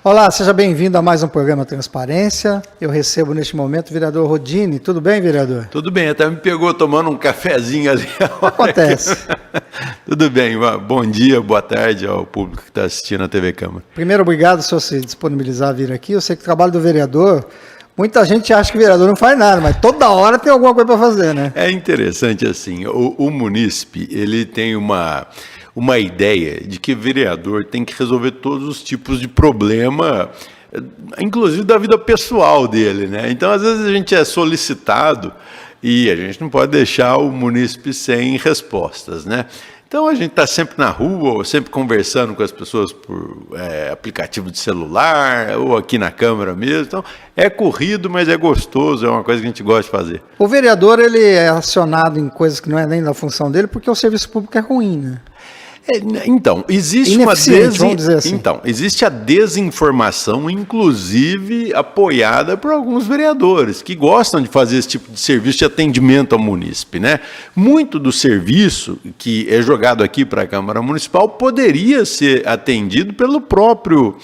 Olá, seja bem-vindo a mais um programa Transparência. Eu recebo neste momento o vereador Rodini. Tudo bem, vereador? Tudo bem, até me pegou tomando um cafezinho ali. Acontece. Tudo bem, bom dia, boa tarde ao público que está assistindo a TV Câmara. Primeiro, obrigado por se disponibilizar a vir aqui. Eu sei que o trabalho do vereador, muita gente acha que o vereador não faz nada, mas toda hora tem alguma coisa para fazer, né? É interessante assim, o munícipe, ele tem uma ideia de que o vereador tem que resolver todos os tipos de problema, inclusive da vida pessoal dele, né? Então, às vezes a gente é solicitado e a gente não pode deixar o munícipe sem respostas, né? Então, a gente está sempre na rua, ou sempre conversando com as pessoas por aplicativo de celular, ou aqui na Câmara mesmo. Então, é corrido, mas é gostoso, é uma coisa que a gente gosta de fazer. O vereador, ele é acionado em coisas que não é nem da função dele, porque o serviço público é ruim, né? Então, existe vamos dizer assim. Então, existe a desinformação, inclusive apoiada por alguns vereadores que gostam de fazer esse tipo de serviço de atendimento ao munícipe, né? Muito do serviço que é jogado aqui para a Câmara Municipal poderia ser atendido pelo próprio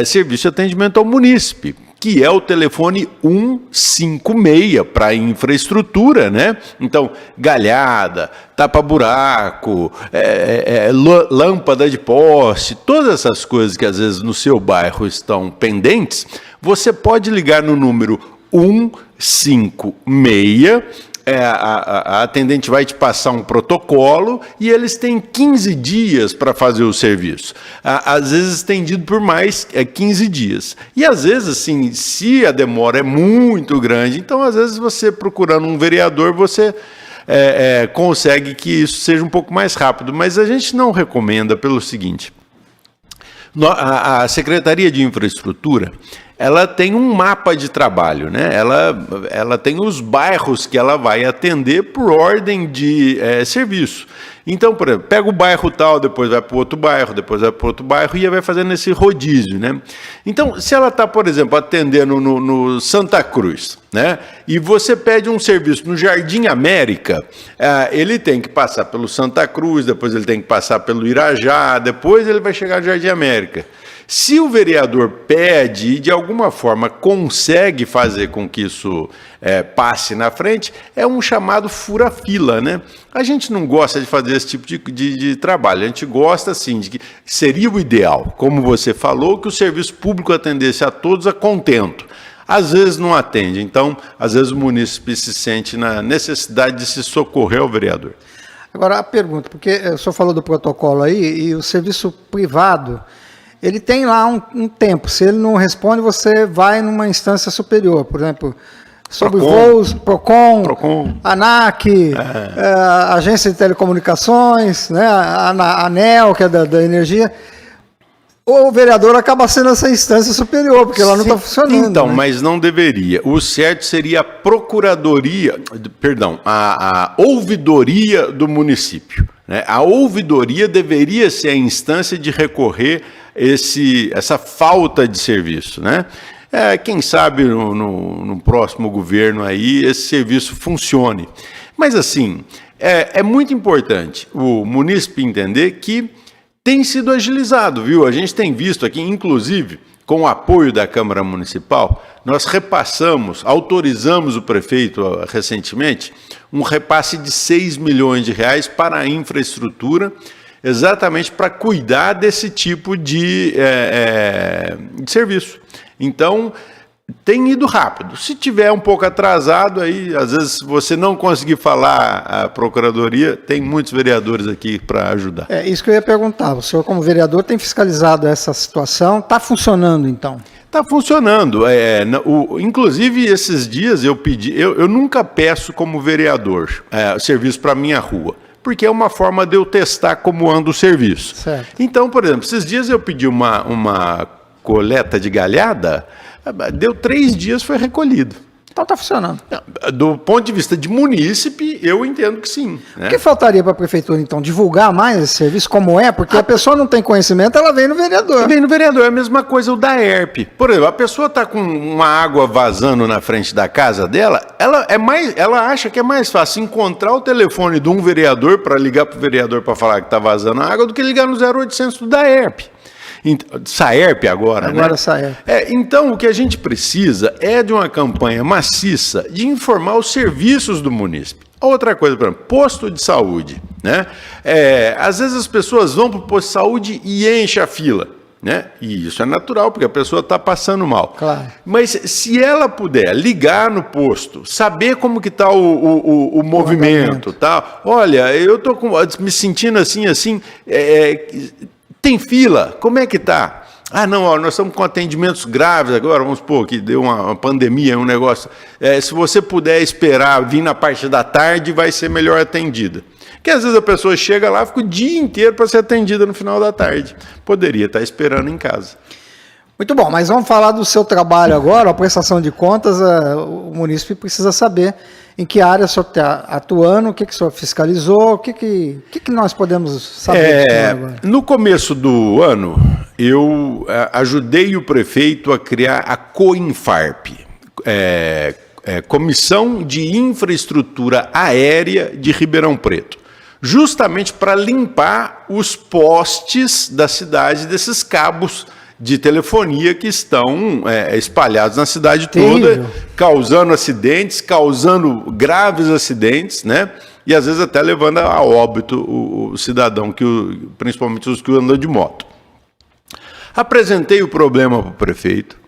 serviço de atendimento ao munícipe, que é o telefone 156 para infraestrutura, né? Então, galhada, tapa-buraco, lâmpada de poste, todas essas coisas que às vezes no seu bairro estão pendentes, você pode ligar no número 156, a atendente vai te passar um protocolo e eles têm 15 dias para fazer o serviço. Às vezes estendido por mais 15 dias. E às vezes, assim, se a demora é muito grande, então às vezes você procurando um vereador, você consegue que isso seja um pouco mais rápido. Mas a gente não recomenda pelo seguinte: a Secretaria de Infraestrutura, ela tem um mapa de trabalho, né? Ela tem os bairros que ela vai atender por ordem de serviço. Então, por exemplo, pega o bairro tal, depois vai para o outro bairro, depois vai para o outro bairro e vai fazendo esse rodízio, né? Então, se ela está, por exemplo, atendendo no Santa Cruz, né? E você pede um serviço no Jardim América, ele tem que passar pelo Santa Cruz, depois ele tem que passar pelo Irajá, depois ele vai chegar no Jardim América. Se o vereador pede e de alguma forma consegue fazer com que isso passe na frente, é um chamado fura-fila, né? A gente não gosta de fazer esse tipo de trabalho, a gente gosta, assim, de que seria o ideal, como você falou, que o serviço público atendesse a todos a contento. Às vezes não atende, então, às vezes o munícipe se sente na necessidade de se socorrer ao vereador. Agora, a pergunta, porque o senhor falou do protocolo aí, e o serviço privado, ele tem lá um tempo. Se ele não responde, você vai numa instância superior. Por exemplo, sobre voos, Procon, ANAC, Agência de Telecomunicações, né, a ANEEL, que é da energia. O vereador acaba sendo essa instância superior, porque ela não está funcionando. Então, né? Mas não deveria. O certo seria a procuradoria, a ouvidoria do município, né? A ouvidoria deveria ser a instância de recorrer essa falta de serviço, né? Quem sabe no próximo governo aí esse serviço funcione. Mas assim, é muito importante o munícipe entender que tem sido agilizado, viu? A gente tem visto aqui, inclusive, com o apoio da Câmara Municipal, nós autorizamos o prefeito recentemente, um repasse de 6 milhões de reais para a infraestrutura, exatamente para cuidar desse tipo de serviço. Então, tem ido rápido. Se tiver um pouco atrasado, aí, às vezes, você não conseguir falar a procuradoria, tem muitos vereadores aqui para ajudar. É isso que eu ia perguntar. O senhor, como vereador, tem fiscalizado essa situação? Está funcionando, então? Está funcionando. Inclusive, esses dias eu pedi... Eu nunca peço como vereador serviço para a minha rua, porque é uma forma de eu testar como anda o serviço. Certo. Então, por exemplo, esses dias eu pedi uma coleta de galhada, deu 3 dias, foi recolhido. Então está funcionando. Do ponto de vista de munícipe, eu entendo que sim. O que faltaria para a prefeitura, então? Divulgar mais esse serviço, como é? Porque a pessoa não tem conhecimento, ela vem no vereador. Vem no vereador, é a mesma coisa o da ERP. Por exemplo, a pessoa está com uma água vazando na frente da casa dela, ela acha que é mais fácil encontrar o telefone de um vereador para ligar para o vereador para falar que está vazando a água do que ligar no 0800 do da ERP. Saerp agora, né? Agora Saerp. Então, o que a gente precisa é de uma campanha maciça de informar os serviços do munícipe. Outra coisa, por exemplo, posto de saúde, né? Às vezes as pessoas vão para o posto de saúde e enchem a fila, né? E isso é natural, porque a pessoa está passando mal. Claro. Mas se ela puder ligar no posto, saber como que está o movimento, tá? Olha, eu estou me sentindo assim, tem fila, como é que está? Ah, não, nós estamos com atendimentos graves agora, vamos supor que deu uma pandemia, um negócio. Se você puder esperar vir na parte da tarde, vai ser melhor atendida. Porque às vezes a pessoa chega lá, fica o dia inteiro para ser atendida no final da tarde. Poderia estar esperando em casa. Muito bom, mas vamos falar do seu trabalho agora, a prestação de contas. O munícipe precisa saber em que área o senhor está atuando, o que o senhor fiscalizou, o que nós podemos saber agora? No começo do ano, eu ajudei o prefeito a criar a COINFARP, Comissão de Infraestrutura Aérea de Ribeirão Preto, justamente para limpar os postes da cidade desses cabos de telefonia que estão espalhados na cidade toda, causando acidentes, causando graves acidentes, né? E às vezes até levando a óbito o cidadão, principalmente os que andam de moto. Apresentei o problema para o prefeito,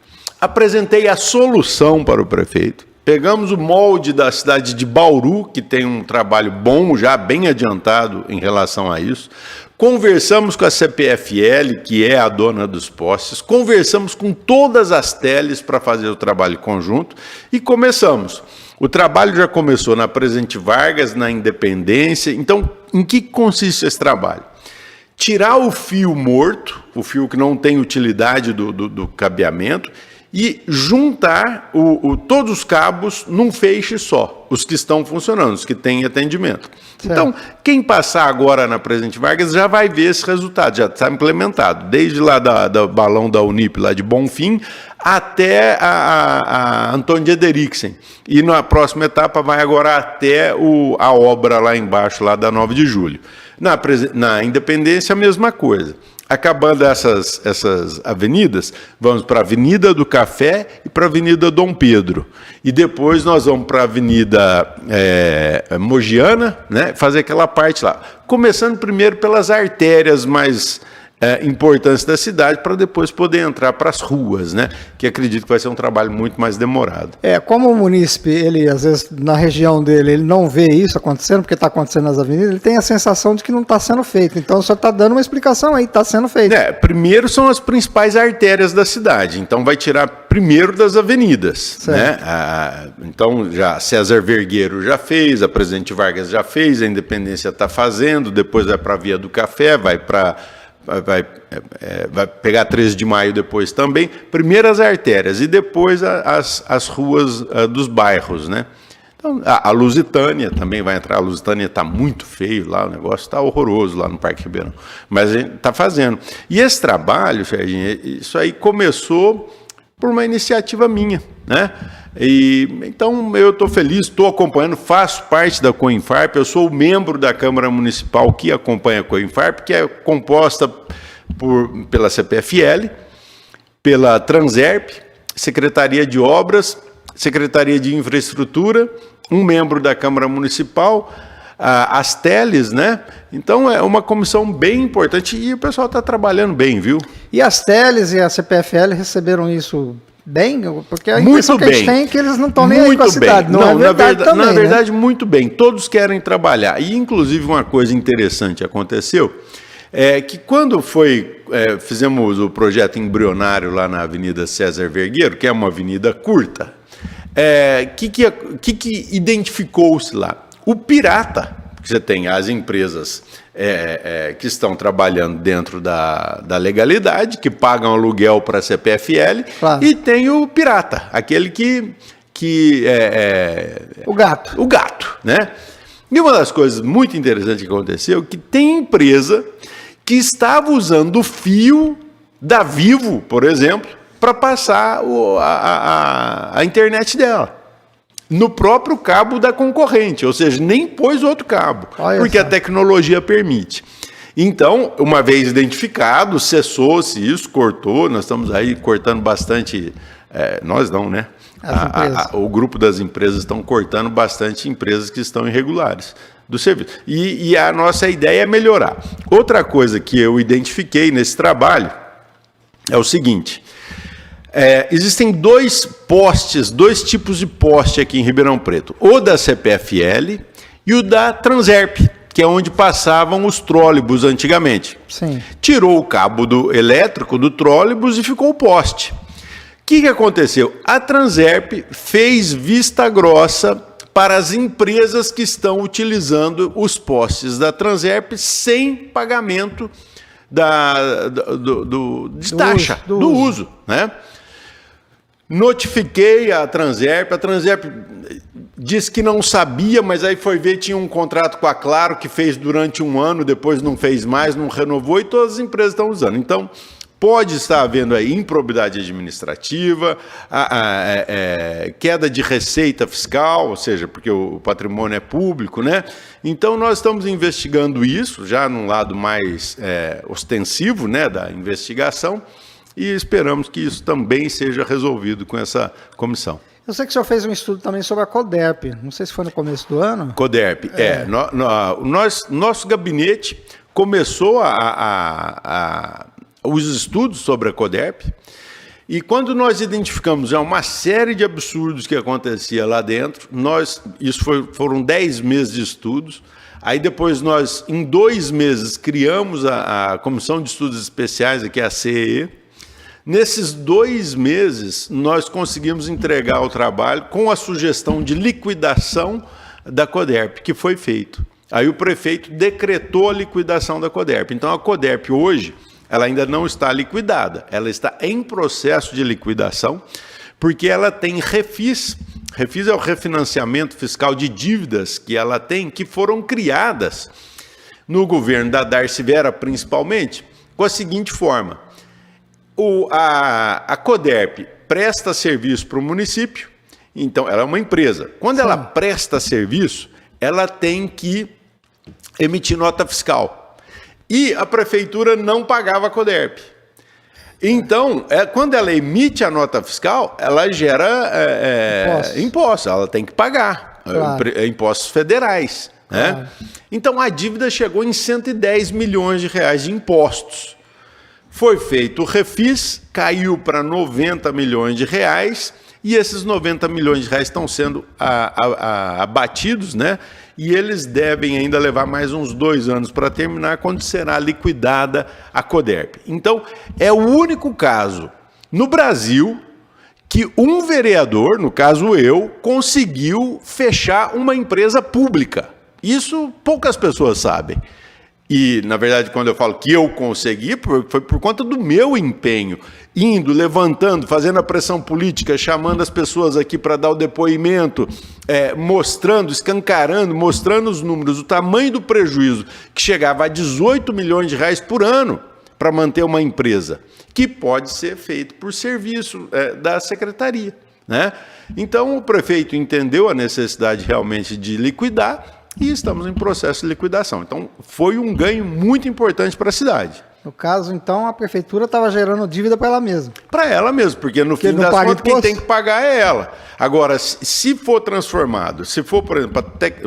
apresentei a solução para o prefeito. Pegamos o molde da cidade de Bauru, que tem um trabalho bom, já bem adiantado em relação a isso. Conversamos com a CPFL, que é a dona dos postes, conversamos com todas as teles para fazer o trabalho conjunto e começamos. O trabalho já começou na Presidente Vargas, na Independência. Então, em que consiste esse trabalho? Tirar o fio morto, o fio que não tem utilidade do cabeamento, e juntar todos os cabos num feixe só, os que estão funcionando, os que têm atendimento. Certo. Então, quem passar agora na Presidente Vargas já vai ver esse resultado, já está implementado, desde lá do balão da Unip, lá de Bonfim, até a Antônio de Ederiksen. E na próxima etapa vai agora até a obra lá embaixo, lá da 9 de julho. Na Independência, a mesma coisa. Acabando essas avenidas, vamos para a Avenida do Café e para a Avenida Dom Pedro. E depois nós vamos para a Avenida Mogiana, né, fazer aquela parte lá. Começando primeiro pelas artérias mais importantes da cidade, para depois poder entrar para as ruas, né, que acredito que vai ser um trabalho muito mais demorado. Como o munícipe, ele às vezes na região dele, ele não vê isso acontecendo, porque está acontecendo nas avenidas, ele tem a sensação de que não está sendo feito. Então, o senhor está dando uma explicação aí, está sendo feito. Primeiro são as principais artérias da cidade, então vai tirar primeiro das avenidas. Né? Então, já César Vergueiro já fez, a Presidente Vargas já fez, a Independência está fazendo, depois vai para a Via do Café, vai pegar 13 de maio depois também, primeiro as artérias e depois as ruas dos bairros, né? Então, a Lusitânia também vai entrar, a Lusitânia está muito feio lá, o negócio está horroroso lá no Parque Ribeirão, mas a gente está fazendo. E esse trabalho, Serginho, isso aí começou por uma iniciativa minha, né? Então, eu estou feliz, estou acompanhando, faço parte da COINFARP, eu sou membro da Câmara Municipal que acompanha a COINFARP, que é composta pela CPFL, pela Transerp, Secretaria de Obras, Secretaria de Infraestrutura, um membro da Câmara Municipal, as teles, né? Então, é uma comissão bem importante e o pessoal está trabalhando bem, viu? E as teles e a CPFL receberam isso bem? Porque a impressão que a gente tem é que eles não estão nem aí com a cidade. Não, é verdade também, na verdade, né? Muito bem. Todos querem trabalhar. E, inclusive, uma coisa interessante aconteceu, que quando fizemos o projeto embrionário lá na Avenida César Vergueiro, que é uma avenida curta, que identificou-se lá? O pirata, que você tem as empresas que estão trabalhando dentro da legalidade, que pagam aluguel para a CPFL, claro. E tem o pirata, aquele que o gato. O gato, né? E uma das coisas muito interessantes que aconteceu é que tem empresa que estava usando o fio da Vivo, por exemplo, para passar a internet dela. No próprio cabo da concorrente, ou seja, nem pôs outro cabo, porque a tecnologia permite. Então, uma vez identificado, cessou-se isso, cortou, nós estamos aí cortando bastante, nós não, né? O grupo das empresas estão cortando bastante empresas que estão irregulares do serviço. E a nossa ideia é melhorar. Outra coisa que eu identifiquei nesse trabalho é o seguinte, existem dois tipos de poste aqui em Ribeirão Preto, o da CPFL e o da Transerp, que é onde passavam os trólebus antigamente. Sim. Tirou o cabo elétrico do trólebus e ficou o poste. O que aconteceu? A Transerp fez vista grossa para as empresas que estão utilizando os postes da Transerp sem pagamento de taxa, do uso, né? Notifiquei a Transerp disse que não sabia, mas aí foi ver, tinha um contrato com a Claro que fez durante um ano, depois não fez mais, não renovou e todas as empresas estão usando. Então, pode estar havendo aí improbidade administrativa, queda de receita fiscal, ou seja, porque o patrimônio é público, né? Então, nós estamos investigando isso, já num lado mais ostensivo, né, da investigação, e esperamos que isso também seja resolvido com essa comissão. Eu sei que o senhor fez um estudo também sobre a CODERP, não sei se foi no começo do ano. CODERP, nosso gabinete começou os estudos sobre a CODERP, e quando nós identificamos já uma série de absurdos que acontecia lá dentro, foram 10 meses de estudos, aí depois nós, em 2 meses, criamos a Comissão de Estudos Especiais, aqui a CEE. Nesses 2 meses, nós conseguimos entregar o trabalho com a sugestão de liquidação da CODERP, que foi feito. Aí o prefeito decretou a liquidação da CODERP. Então, a CODERP hoje, ela ainda não está liquidada, ela está em processo de liquidação, porque ela tem refis. Refis é o refinanciamento fiscal de dívidas que ela tem, que foram criadas no governo da Darcy Vera, principalmente, com a seguinte forma. A CODERP presta serviço para o município, então ela é uma empresa. Quando ela presta serviço, ela tem que emitir nota fiscal. E a prefeitura não pagava a CODERP. Então, quando ela emite a nota fiscal, ela gera impostos, ela tem que pagar, impostos federais. Né? Então, a dívida chegou em 110 milhões de reais de impostos. Foi feito o refis, caiu para 90 milhões de reais, e esses 90 milhões de reais estão sendo abatidos, né? E eles devem ainda levar mais uns 2 anos para terminar, quando será liquidada a CODERP. Então, é o único caso no Brasil que um vereador, no caso eu, conseguiu fechar uma empresa pública. Isso poucas pessoas sabem. E, na verdade, quando eu falo que eu consegui, foi por conta do meu empenho, indo, levantando, fazendo a pressão política, chamando as pessoas aqui para dar o depoimento, mostrando, escancarando, mostrando os números, o tamanho do prejuízo, que chegava a 18 milhões de reais por ano para manter uma empresa, que pode ser feito por serviço da secretaria, né? Então, o prefeito entendeu a necessidade realmente de liquidar, e estamos em processo de liquidação. Então, foi um ganho muito importante para a cidade. No caso, então, a prefeitura estava gerando dívida para ela mesma. Para ela mesma, porque no fim das contas, quem tem que pagar é ela. Agora, se for transformado, se for, por exemplo,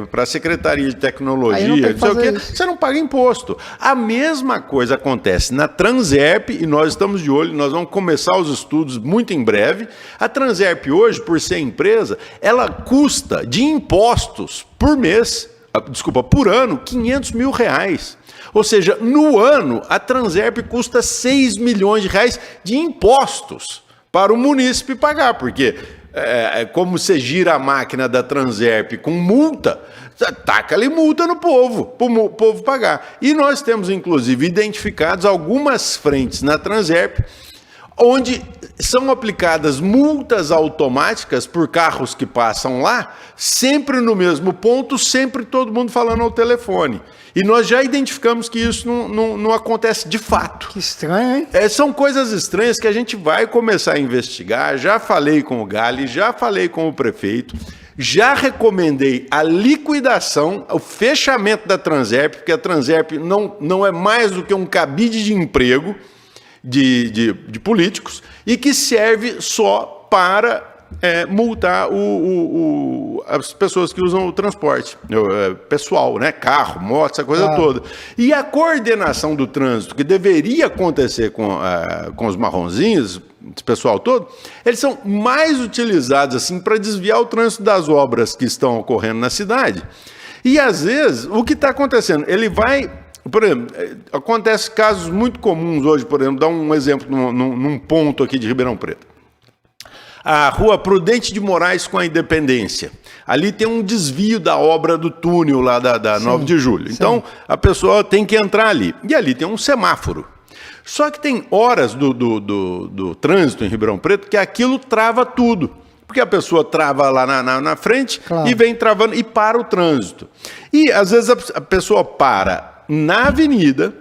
para a Secretaria de Tecnologia, não sei o quê, você não paga imposto. A mesma coisa acontece na Transerp, e nós estamos de olho, nós vamos começar os estudos muito em breve. A Transerp hoje, por ser empresa, ela custa de impostos por ano, 500 mil reais. Ou seja, no ano, a Transerp custa 6 milhões de reais de impostos para o munícipe pagar, porque como você gira a máquina da Transerp com multa, taca ali multa no povo, para o povo pagar. E nós temos, inclusive, identificados algumas frentes na Transerp, onde são aplicadas multas automáticas por carros que passam lá, sempre no mesmo ponto, sempre todo mundo falando ao telefone. E nós já identificamos que isso não acontece de fato. Que estranho, hein? São coisas estranhas que a gente vai começar a investigar. Já falei com o Gali, já falei com o prefeito, Já recomendei a liquidação, o fechamento da Transerp, porque a Transerp não é mais do que um cabide de emprego de políticos e que serve só para multar as pessoas que usam o transporte pessoal, né? Carro, moto, essa coisa toda. E a coordenação do trânsito, que deveria acontecer com os marronzinhos, esse pessoal todo, eles são mais utilizados assim para desviar o trânsito das obras que estão ocorrendo na cidade. E às vezes, o que está acontecendo? Ele vai... Por exemplo, acontece casos muito comuns hoje, por exemplo, dar um exemplo num ponto aqui de Ribeirão Preto. A Rua Prudente de Moraes com a Independência. Ali tem um desvio da obra do túnel lá da 9 de julho. Então, a pessoa tem que entrar ali. E ali tem um semáforo. Só que tem horas do trânsito em Ribeirão Preto que aquilo trava tudo. Porque a pessoa trava lá na frente e vem travando e para o trânsito. E, às vezes, a pessoa para na avenida,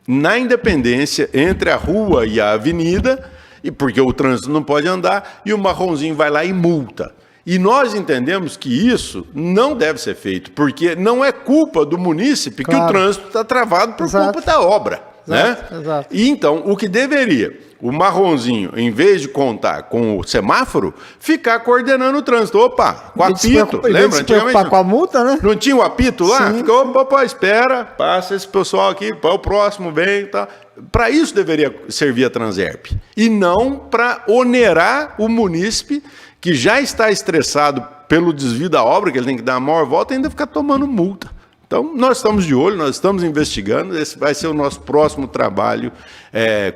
na Independência, entre a rua e a avenida... E porque o trânsito não pode andar, e o marronzinho vai lá e multa. E nós entendemos que isso não deve ser feito, porque não é culpa do munícipe que o trânsito está travado por culpa da obra. Exato. E então, o que deveria? O marronzinho, em vez de contar com o semáforo, ficar coordenando o trânsito. Opa, com o apito. Lembra? Antigamente com a multa, né? Não tinha o apito lá? Fica, opa, espera, passa esse pessoal aqui, o próximo vem e tal. Para isso deveria servir a Transerp. E não para onerar o munícipe que já está estressado pelo desvio da obra, que ele tem que dar a maior volta, e ainda ficar tomando multa. Então, nós estamos de olho, nós estamos investigando, esse vai ser o nosso próximo trabalho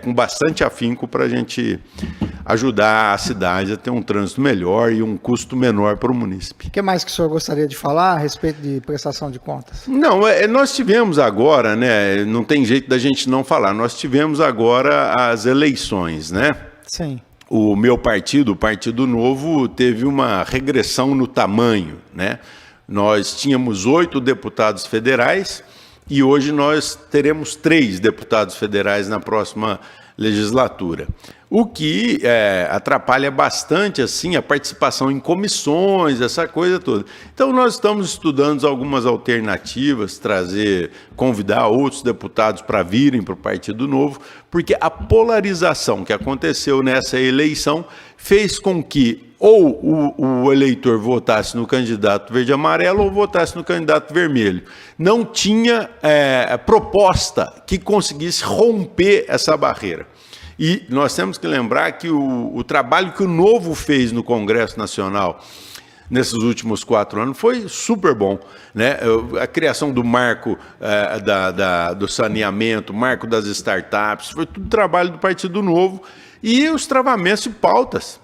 com bastante afinco para a gente ajudar a cidade a ter um trânsito melhor e um custo menor para o munícipe. O que mais que o senhor gostaria de falar a respeito de prestação de contas? Não, nós tivemos agora, né, não tem jeito da gente não falar, nós tivemos agora as eleições, né? Sim. O meu partido, o Partido Novo, teve uma regressão no tamanho, né? Nós tínhamos 8 deputados federais e hoje nós teremos 3 deputados federais na próxima legislatura. O que atrapalha bastante assim, a participação em comissões, essa coisa toda. Então, nós estamos estudando algumas alternativas, convidar outros deputados para virem para o Partido Novo, porque a polarização que aconteceu nessa eleição fez com que ou o eleitor votasse no candidato verde-amarelo ou votasse no candidato vermelho. Não tinha proposta que conseguisse romper essa barreira. E nós temos que lembrar que o trabalho que o Novo fez no Congresso Nacional nesses últimos 4 anos foi super bom, né? A criação do marco do saneamento, marco das startups, foi tudo trabalho do Partido Novo, e os travamentos de pautas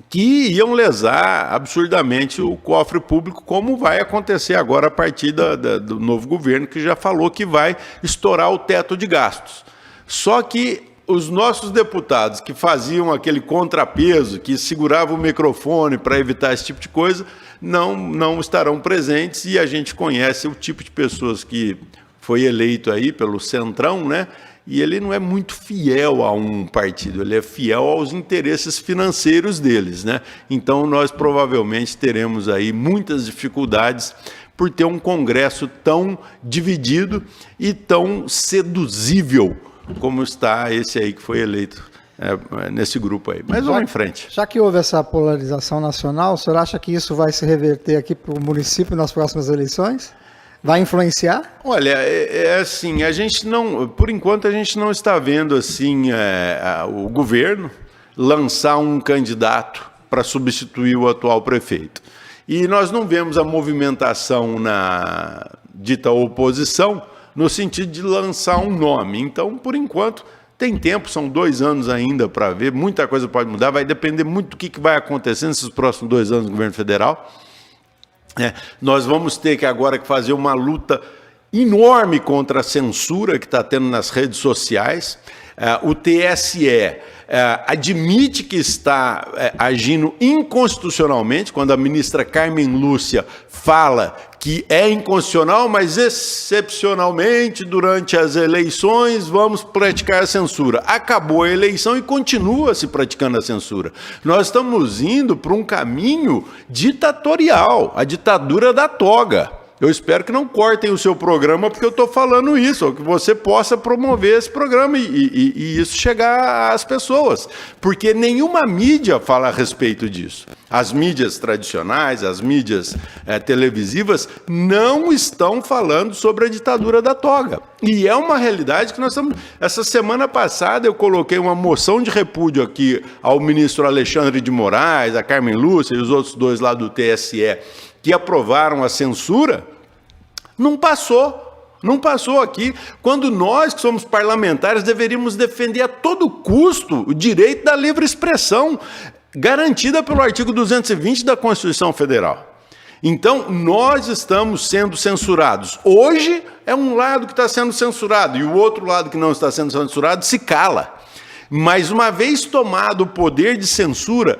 que iam lesar absurdamente o cofre público, como vai acontecer agora a partir do novo governo, que já falou que vai estourar o teto de gastos. Só que os nossos deputados que faziam aquele contrapeso, que seguravam o microfone para evitar esse tipo de coisa, não estarão presentes, e a gente conhece o tipo de pessoas que foi eleito aí pelo Centrão, né? E ele não é muito fiel a um partido, ele é fiel aos interesses financeiros deles, né? Então, nós provavelmente teremos aí muitas dificuldades por ter um Congresso tão dividido e tão seduzível como está esse aí que foi eleito nesse grupo aí. Mas vamos em frente. Já que houve essa polarização nacional, o senhor acha que isso vai se reverter aqui para o município nas próximas eleições? Vai influenciar? Olha, assim, a gente não, por enquanto a gente não está vendo assim o governo lançar um candidato para substituir o atual prefeito. E nós não vemos a movimentação na dita oposição no sentido de lançar um nome. Então, por enquanto, tem tempo, são 2 anos ainda para ver, muita coisa pode mudar, vai depender muito do que vai acontecer nesses próximos 2 anos no governo federal. Nós vamos ter que agora fazer uma luta enorme contra a censura que está tendo nas redes sociais. O TSE admite que está agindo inconstitucionalmente, quando a ministra Carmen Lúcia fala que é inconstitucional, mas excepcionalmente durante as eleições vamos praticar a censura. Acabou a eleição e continua se praticando a censura. Nós estamos indo para um caminho ditatorial, a ditadura da toga. Eu espero que não cortem o seu programa porque eu estou falando isso, ou que você possa promover esse programa e isso chegar às pessoas. Porque nenhuma mídia fala a respeito disso. As mídias tradicionais, as mídias televisivas não estão falando sobre a ditadura da toga. E é uma realidade que nós estamos... Essa semana passada eu coloquei uma moção de repúdio aqui ao ministro Alexandre de Moraes, a Carmen Lúcia e os outros dois lá do TSE, que aprovaram a censura, não passou aqui, quando nós, que somos parlamentares, deveríamos defender a todo custo o direito da livre expressão, garantida pelo artigo 220 da Constituição Federal. Então, nós estamos sendo censurados. Hoje é um lado que está sendo censurado, e o outro lado que não está sendo censurado se cala. Mas uma vez tomado o poder de censura,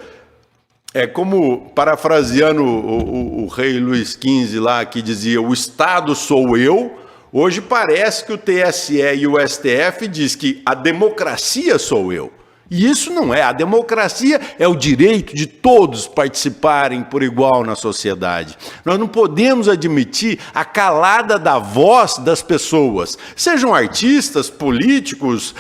é como, parafraseando o rei Luís XV lá, que dizia, o Estado sou eu, hoje parece que o TSE e o STF diz que a democracia sou eu. E isso não é. A democracia é o direito de todos participarem por igual na sociedade. Nós não podemos admitir a calada da voz das pessoas, sejam artistas, políticos,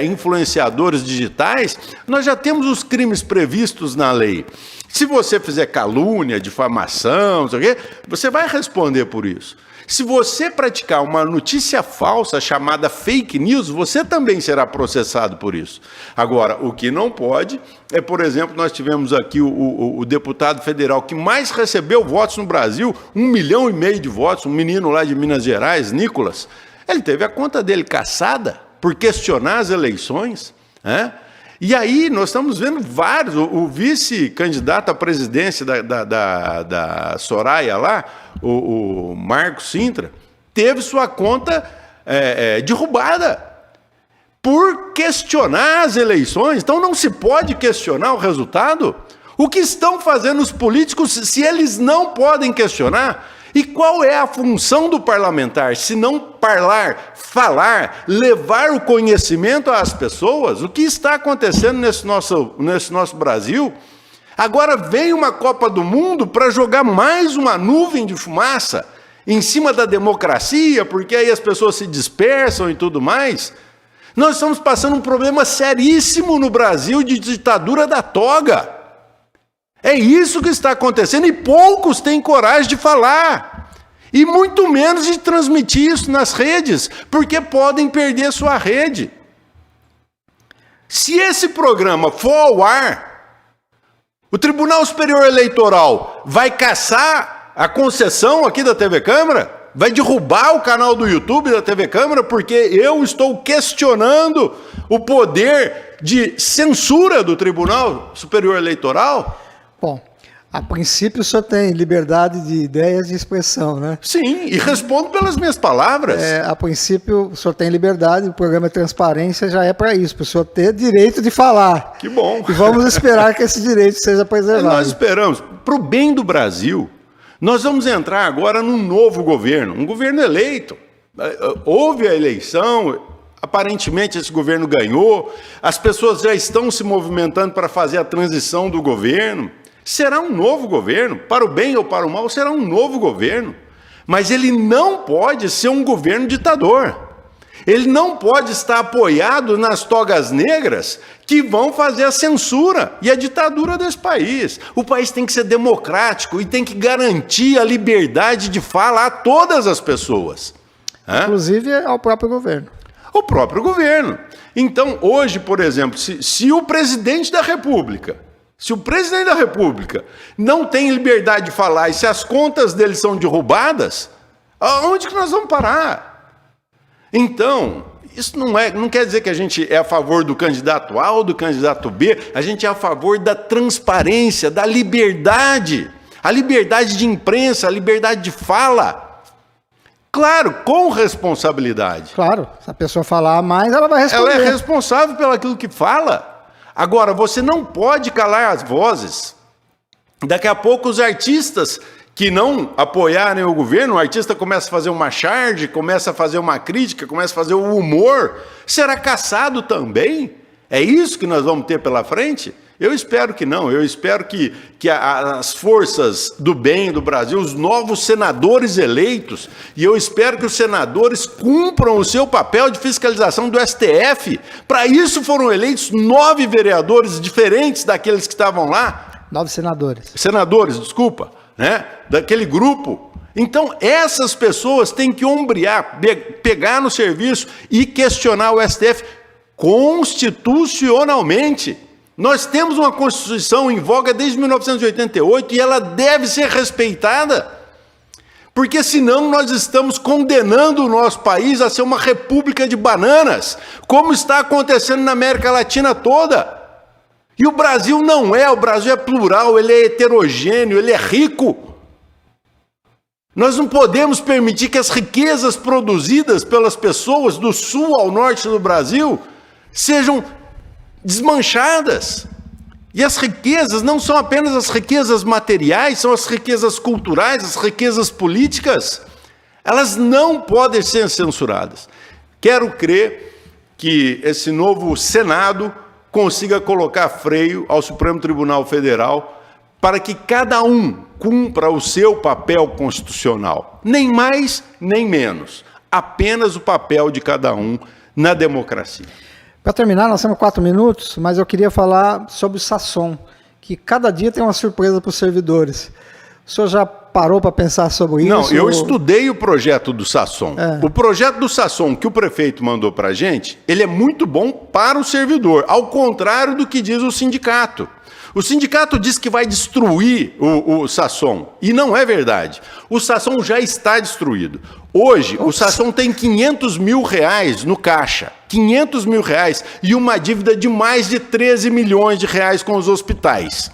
influenciadores digitais. Nós já temos os crimes previstos na lei. Se você fizer calúnia, difamação, não sei o quê, você vai responder por isso. Se você praticar uma notícia falsa chamada fake news, você também será processado por isso. Agora, o que não pode é, por exemplo, nós tivemos aqui o deputado federal que mais recebeu votos no Brasil, 1,5 milhão de votos, um menino lá de Minas Gerais, Nicolas. Ele teve a conta dele cassada por questionar as eleições, né? E aí nós estamos vendo vários, o vice-candidato à presidência da Soraya lá, o Marcos Sintra, teve sua conta derrubada por questionar as eleições. Então não se pode questionar o resultado. O que estão fazendo os políticos se eles não podem questionar? E qual é a função do parlamentar, se não falar, levar o conhecimento às pessoas? O que está acontecendo nesse nosso Brasil? Agora vem uma Copa do Mundo para jogar mais uma nuvem de fumaça em cima da democracia, porque aí as pessoas se dispersam e tudo mais. Nós estamos passando um problema seríssimo no Brasil de ditadura da toga. É isso que está acontecendo e poucos têm coragem de falar. E muito menos de transmitir isso nas redes, porque podem perder sua rede. Se esse programa for ao ar, o Tribunal Superior Eleitoral vai cassar a concessão aqui da TV Câmara? Vai derrubar o canal do YouTube da TV Câmara porque eu estou questionando o poder de censura do Tribunal Superior Eleitoral? Bom, a princípio o senhor tem liberdade de ideias e de expressão, né? Sim, e respondo pelas minhas palavras. A princípio o senhor tem liberdade, o programa de transparência já é para isso, para o senhor ter direito de falar. Que bom. E vamos esperar que esse direito seja preservado. Nós esperamos, para o bem do Brasil, nós vamos entrar agora num novo governo, um governo eleito. Houve a eleição, aparentemente esse governo ganhou, as pessoas já estão se movimentando para fazer a transição do governo. Será um novo governo, para o bem ou para o mal, será um novo governo. Mas ele não pode ser um governo ditador. Ele não pode estar apoiado nas togas negras que vão fazer a censura e a ditadura desse país. O país tem que ser democrático e tem que garantir a liberdade de fala a todas as pessoas. Inclusive ao próprio governo. O próprio governo. Então, hoje, por exemplo, se o presidente da República não tem liberdade de falar e se as contas dele são derrubadas, aonde que nós vamos parar? Então, isso não quer dizer que a gente é a favor do candidato A ou do candidato B, a gente é a favor da transparência, da liberdade, a liberdade de imprensa, a liberdade de fala. Claro, com responsabilidade. Claro, se a pessoa falar mais, ela vai responder. Ela é responsável pelo aquilo que fala. Agora, você não pode calar as vozes. Daqui a pouco os artistas que não apoiarem o governo, o artista começa a fazer uma charge, começa a fazer uma crítica, começa a fazer o humor, será caçado também? É isso que nós vamos ter pela frente? Eu espero que não, eu espero que as forças do bem do Brasil, os novos senadores eleitos, e eu espero que os senadores cumpram o seu papel de fiscalização do STF. Para isso foram eleitos 9 vereadores diferentes daqueles que estavam lá. 9 senadores. Senadores, desculpa, né? Daquele grupo. Então, essas pessoas têm que ombrear, pegar no serviço e questionar o STF constitucionalmente. Nós temos uma Constituição em voga desde 1988 e ela deve ser respeitada, porque senão nós estamos condenando o nosso país a ser uma república de bananas, como está acontecendo na América Latina toda. E o Brasil não é, o Brasil é plural, ele é heterogêneo, ele é rico. Nós não podemos permitir que as riquezas produzidas pelas pessoas do sul ao norte do Brasil sejam desmanchadas. E as riquezas não são apenas as riquezas materiais, são as riquezas culturais, as riquezas políticas. Elas não podem ser censuradas. Quero crer que esse novo Senado consiga colocar freio ao Supremo Tribunal Federal para que cada um cumpra o seu papel constitucional. Nem mais, nem menos. Apenas o papel de cada um na democracia. Para terminar, nós temos 4 minutos, mas eu queria falar sobre o Sasson, que cada dia tem uma surpresa para os servidores. O senhor já parou para pensar sobre isso? Não, eu estudei o projeto do Sasson. O projeto do Sasson que o prefeito mandou para a gente, ele é muito bom para o servidor, ao contrário do que diz o sindicato. O sindicato diz que vai destruir o Sasson, e não é verdade. O Sasson já está destruído. Hoje, o Sasson tem R$500 mil no caixa, R$500 mil, e uma dívida de mais de 13 milhões de reais com os hospitais.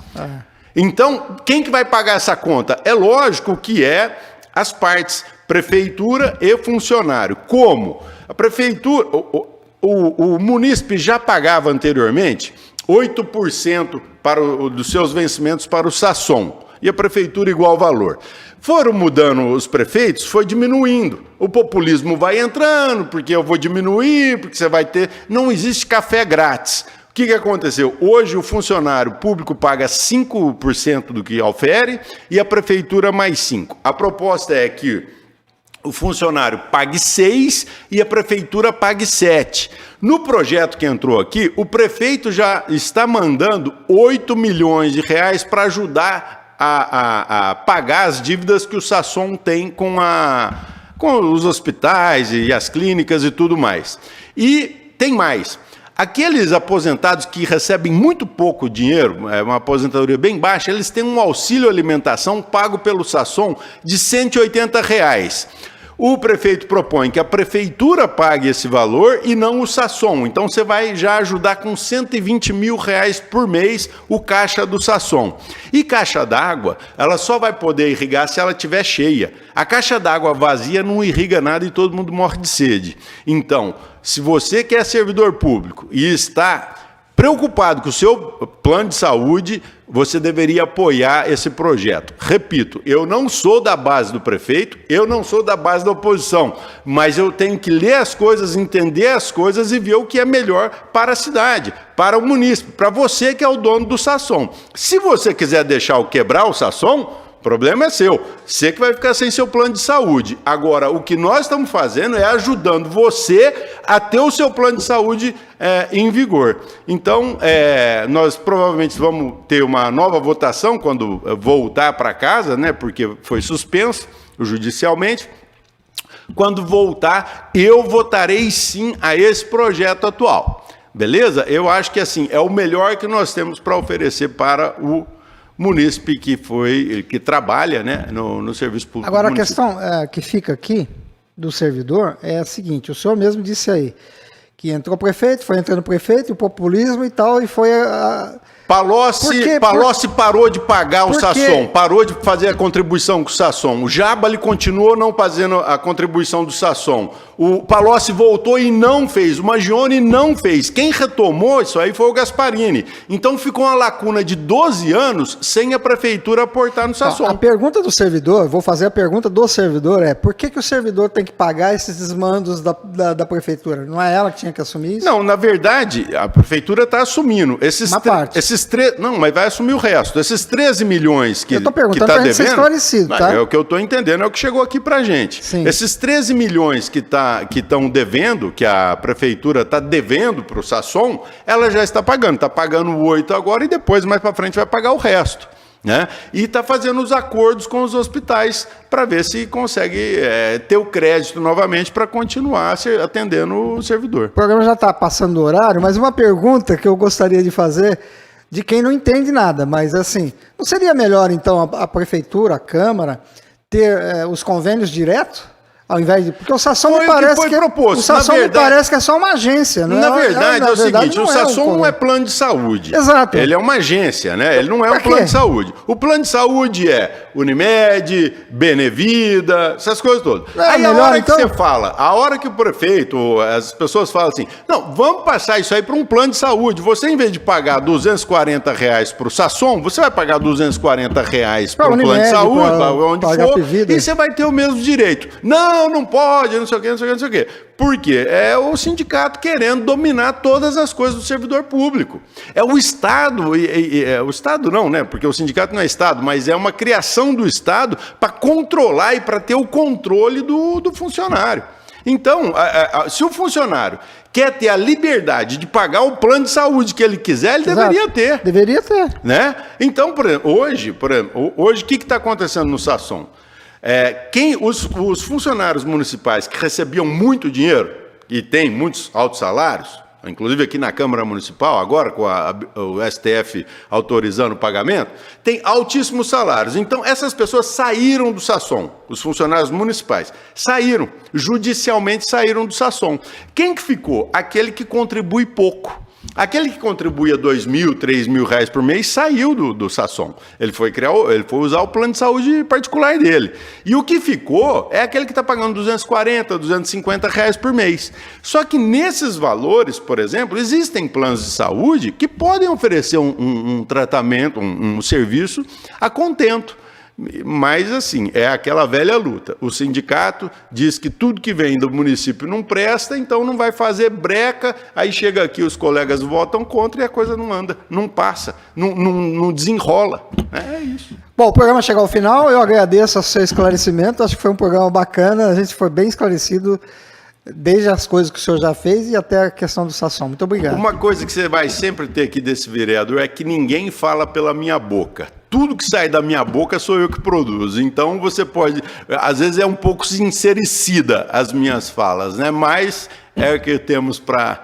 Então, quem que vai pagar essa conta? É lógico que é as partes, prefeitura e funcionário. Como? A prefeitura, o munícipe já pagava anteriormente 8% dos seus vencimentos para o Sasson, e a prefeitura igual valor. Foram mudando os prefeitos, foi diminuindo. O populismo vai entrando, porque eu vou diminuir, porque você vai ter... Não existe café grátis. O que aconteceu? Hoje o funcionário público paga 5% do que ofere e a prefeitura mais 5%. A proposta é que o funcionário pague 6% e a prefeitura pague 7%. No projeto que entrou aqui, o prefeito já está mandando 8 milhões de reais para ajudar a pagar as dívidas que o Sasson tem com os hospitais e as clínicas e tudo mais. E tem mais. Aqueles aposentados que recebem muito pouco dinheiro, uma aposentadoria bem baixa, eles têm um auxílio alimentação pago pelo Sasson de R$180. O prefeito propõe que a prefeitura pague esse valor e não o Sasson. Então você vai já ajudar com R$120 mil por mês o caixa do Sasson. E caixa d'água, ela só vai poder irrigar se ela estiver cheia. A caixa d'água vazia não irriga nada e todo mundo morre de sede. Então, se você que é servidor público e está preocupado com o seu plano de saúde, você deveria apoiar esse projeto. Repito, eu não sou da base do prefeito, eu não sou da base da oposição, mas eu tenho que ler as coisas, entender as coisas e ver o que é melhor para a cidade, para o munícipe, para você que é o dono do Sasson. Se você quiser quebrar o Sasson, o problema é seu. Você que vai ficar sem seu plano de saúde. Agora, o que nós estamos fazendo é ajudando você a ter o seu plano de saúde em vigor. Então, nós provavelmente vamos ter uma nova votação quando voltar para casa, né, porque foi suspenso judicialmente. Quando voltar, eu votarei sim a esse projeto atual. Beleza? Eu acho que assim, é o melhor que nós temos para oferecer para o munícipe que trabalha, né, no serviço público. Agora, a questão que fica aqui do servidor é a seguinte: o senhor mesmo disse aí que entrou prefeito, foi entrando prefeito, o populismo e tal, e foi Palocci parou de pagar o Sasson, parou de fazer a contribuição com o Sasson. O Jabali continuou não fazendo a contribuição do Sasson. O Palocci voltou e não fez. O Maggioni não fez. Quem retomou isso aí foi o Gasparini. Então ficou uma lacuna de 12 anos sem a prefeitura aportar no Sasson. A pergunta do servidor, vou fazer a pergunta do servidor, por que o servidor tem que pagar esses desmandos da prefeitura? Não é ela que tinha que assumir isso? Não, na verdade, a prefeitura está assumindo. Não, mas vai assumir o resto. Esses 13 milhões que está devendo... Eu estou perguntando para ser esclarecido, tá? É o que eu estou entendendo, é o que chegou aqui para a gente. Sim. Esses 13 milhões que estão devendo, que a prefeitura está devendo para o Sasson, ela já está pagando. Está pagando 8 agora e depois, mais para frente, vai pagar o resto. Né? E está fazendo os acordos com os hospitais para ver se consegue ter o crédito novamente para continuar atendendo o servidor. O programa já está passando do horário, mas uma pergunta que eu gostaria de fazer de quem não entende nada, mas assim, não seria melhor então a prefeitura, a Câmara, ter os convênios direto? Ao invés de. Porque o Sasson me parece que proposto. O Sasson me parece que é só uma agência, não é? Na verdade, é o seguinte: o Sasson não é plano de saúde. Exato. Ele é uma agência, né? Ele não é um plano de saúde. O plano de saúde é Unimed, Benevida, essas coisas todas. Aí a hora que você fala, a hora que o prefeito, as pessoas falam assim: não, vamos passar isso aí para um plano de saúde. Você, em vez de pagar R$240 para o Sasson, você vai pagar R$240 para um plano de saúde, para onde for, e você vai ter o mesmo direito. Não pode, não sei o quê, não sei o quê, não sei o quê. Por quê? É o sindicato querendo dominar todas as coisas do servidor público. É o Estado, o Estado não, né? Porque o sindicato não é Estado, mas é uma criação do Estado para controlar e para ter o controle do funcionário. Então, se o funcionário quer ter a liberdade de pagar o plano de saúde que ele quiser, ele deveria ter. Deveria ter. Né? Então, por exemplo, hoje o que está acontecendo no Sasson? Os funcionários municipais que recebiam muito dinheiro e têm muitos altos salários, inclusive aqui na Câmara Municipal, agora com o STF autorizando o pagamento, tem altíssimos salários. Então, essas pessoas saíram do Sasson, os funcionários municipais, judicialmente saíram do Sasson. Quem que ficou? Aquele que contribui pouco. Aquele que contribuía R$2.000, R$3.000 por mês saiu do Sasson. Ele foi usar o plano de saúde particular dele. E o que ficou é aquele que está pagando R$240, R$250 por mês. Só que nesses valores, por exemplo, existem planos de saúde que podem oferecer um tratamento, um serviço a contento. Mas, assim, é aquela velha luta. O sindicato diz que tudo que vem do município não presta, então não vai fazer breca, aí chega aqui, os colegas votam contra e a coisa não anda, não passa, não desenrola. É isso. Bom, o programa chegou ao final, eu agradeço o seu esclarecimento, acho que foi um programa bacana, a gente foi bem esclarecido, desde as coisas que o senhor já fez e até a questão do Sasson. Muito obrigado. Uma coisa que você vai sempre ter aqui desse vereador é que ninguém fala pela minha boca. Tudo que sai da minha boca sou eu que produzo. Então você pode... Às vezes é um pouco sincericida as minhas falas, né? Mas é o que temos para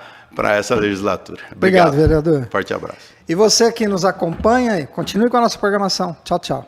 essa legislatura. Obrigado, vereador. Forte abraço. E você que nos acompanha, continue com a nossa programação. Tchau, tchau.